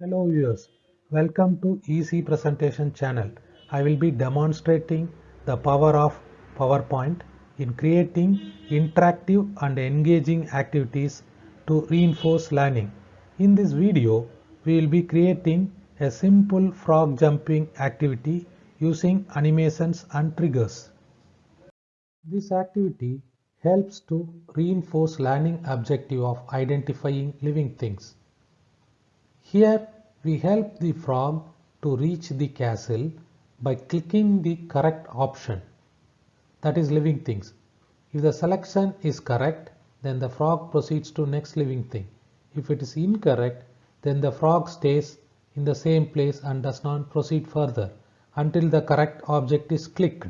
Hello viewers, welcome to EC Presentation channel. I will be demonstrating the power of PowerPoint in creating interactive and engaging activities to reinforce learning. In this video, we will be creating a simple frog jumping activity using animations and triggers. This activity helps to reinforce learning objective of identifying living things. Here we help the frog to reach the castle by clicking the correct option, that is living things. If the selection is correct, then the frog proceeds to next living thing. If it is incorrect, then the frog stays in the same place and does not proceed further until the correct object is clicked.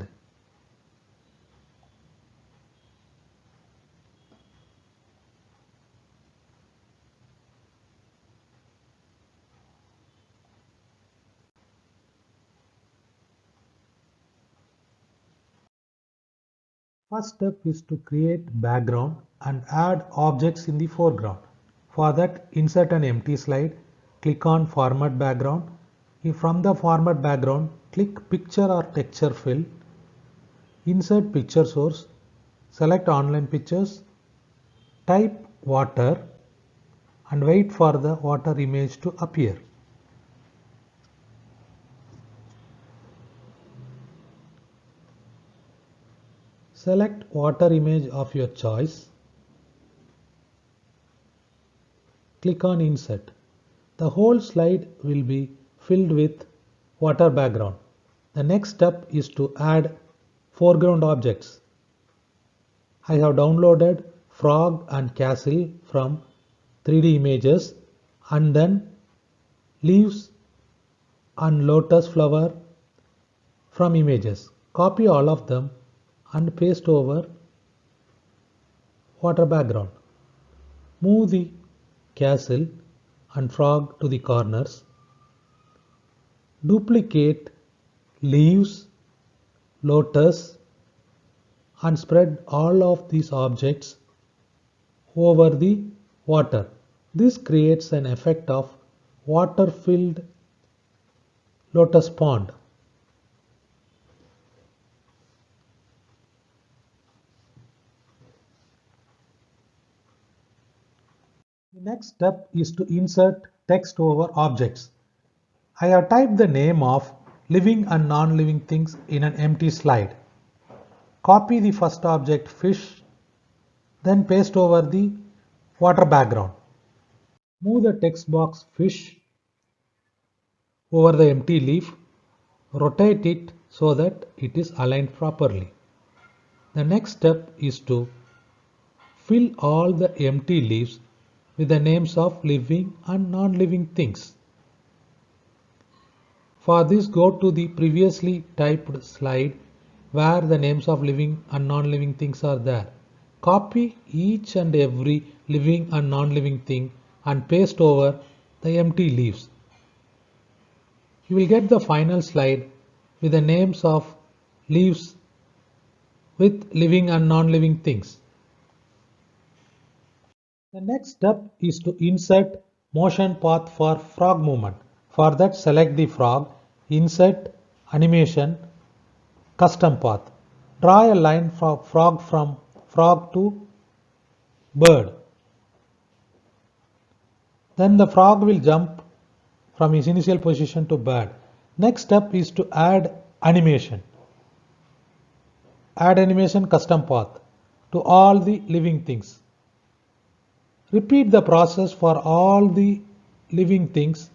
First step is to create background and add objects in the foreground. For that, insert an empty slide, click on Format Background. From the Format Background, click Picture or Texture Fill, insert picture source, select Online Pictures, type water and wait for the water image to appear. Select water image of your choice. Click on Insert. The whole slide will be filled with water background. The next step is to add foreground objects. I have downloaded frog and castle from 3D images and then leaves and lotus flower from images. Copy all of them and paste over water background. Move the castle and frog to the corners. Duplicate leaves, lotus and spread all of these objects over the water. This creates an effect of water-filled lotus pond. The next step is to insert text over objects. I have typed the name of living and non-living things in an empty slide. Copy the first object fish, then paste over the water background. Move the text box fish over the empty leaf. Rotate it so that it is aligned properly. The next step is to fill all the empty leaves with the names of living and non-living things. For this, go to the previously typed slide where the names of living and non-living things are there. Copy each and every living and non-living thing and paste over the empty leaves. You will get the final slide with the names of leaves with living and non-living things. The next step is to insert motion path for frog movement. For that, select the frog, insert animation, custom path. Draw a line from frog to bird. Then the frog will jump from his initial position to bird. Next step is to add animation. Add animation custom path to all the living things. Repeat the process for all the living things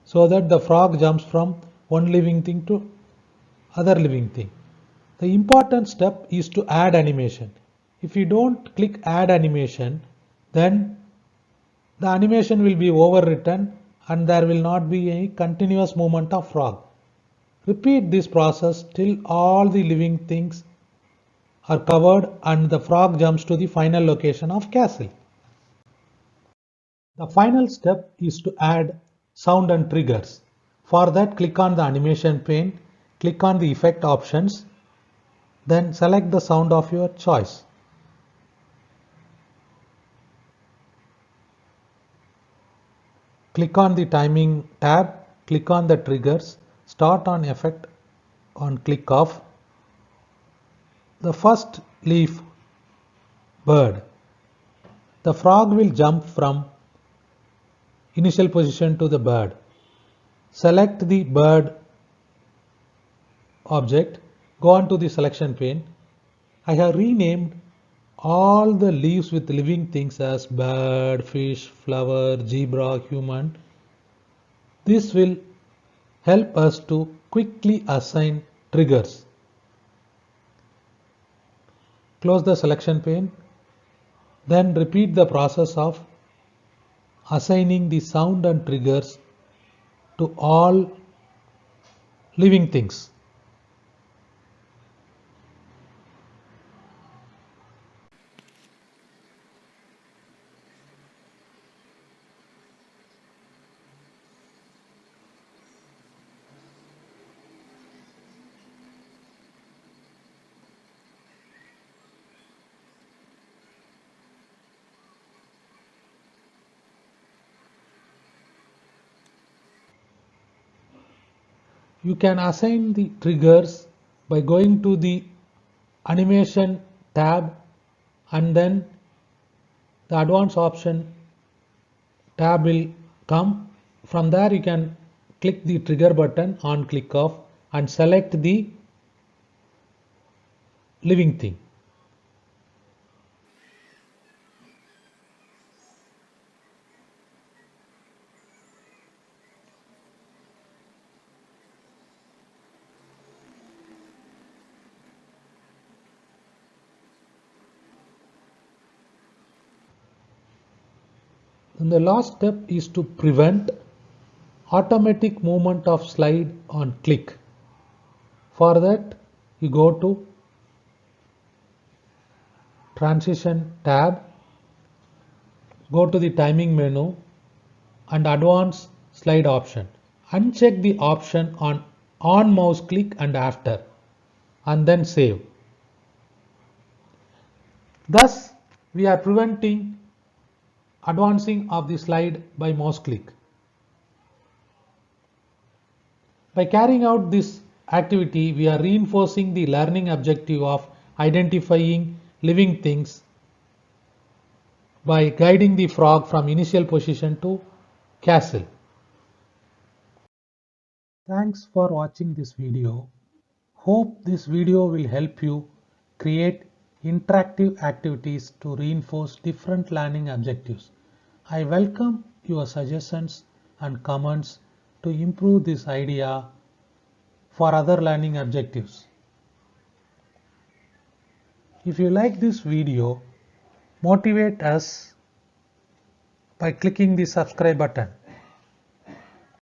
so that the frog jumps from one living thing to other living thing. The important step is to add animation. If you don't click add animation, then the animation will be overwritten and there will not be any continuous movement of frog. Repeat this process till all the living things are covered and the frog jumps to the final location of castle. The final step is to add sound and triggers. For that, click on the animation pane, click on the effect options, then select the sound of your choice. Click on the timing tab, click on the triggers, start on effect on click off. The first leaf, bird. The frog will jump from initial position to the bird. Select the bird object, go on to the selection pane. I have renamed all the leaves with living things as bird, fish, flower, zebra, human. This will help us to quickly assign triggers. Close the selection pane. Then repeat the process of assigning the sound and triggers to all living things. You can assign the triggers by going to the animation tab and then the advanced option tab will come. From there you can click the trigger button on click off and select the living thing. And the last step is to prevent automatic movement of slide on click. For that you go to transition tab, go to the timing menu and advanced slide option. Uncheck the option on mouse click and after and then save. Thus we are preventing advancing of the slide by mouse click. By carrying out this activity, we are reinforcing the learning objective of identifying living things by guiding the frog from initial position to castle. Thanks for watching this video. Hope this video will help you create interactive activities to reinforce different learning objectives. I welcome your suggestions and comments to improve this idea for other learning objectives. If you like this video, motivate us by clicking the subscribe button.